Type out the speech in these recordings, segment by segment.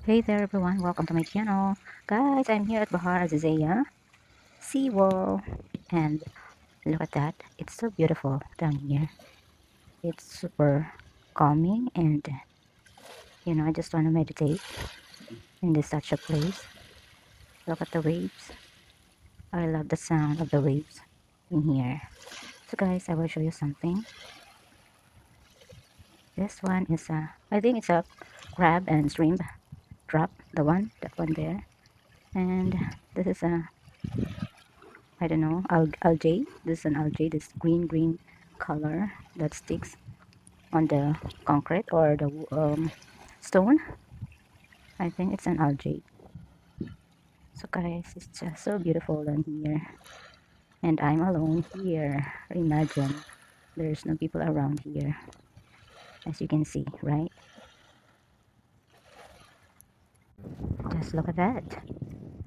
Hey there everyone, welcome to my channel. Guys, I'm here at Bahar Azizaya seawall, and look at that. It's so beautiful down here. It's super calming, and I just want to meditate in this such a place. Look at the waves. I love the sound of the waves in here. So guys, I will show you something. This one is I think it's a crab and shrimp drop, that one there. And this is a, I don't know, algae. This is an algae, this green color that sticks on the concrete or the stone. I think it's an algae. So guys, it's just so beautiful down here. And I'm alone here. Imagine, there's no people around here. As you can see, right? Just look at that.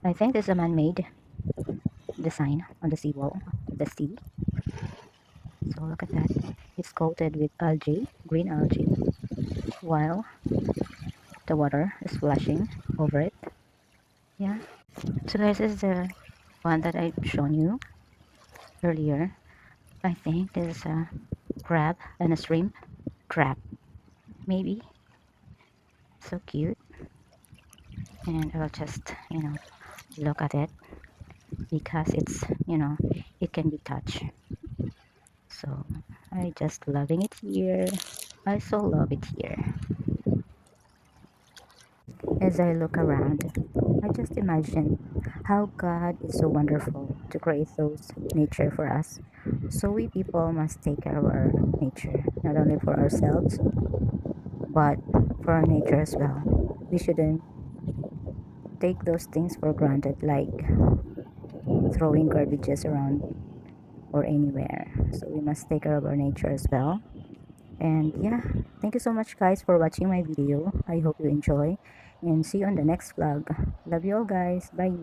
I think this is a man-made design on the seawall of the sea. So look at that. It's coated with algae, green algae, while the water is splashing over it. Yeah. So guys, this is the one that I've shown you earlier. I think this is a crab and a shrimp trap. Maybe. So cute. And I'll just, look at it because it's, it can be touched. So I just loving it here. I so love it here. As I look around, I just imagine how God is so wonderful to create those nature for us. So we people must take care of our nature, not only for ourselves, but for our nature as well. We shouldn't take those things for granted, like throwing garbages around or anywhere. So we must take care of our nature as well. And yeah, thank you so much guys for watching my video. I hope you enjoy and see you on the next vlog. Love you all guys. Bye.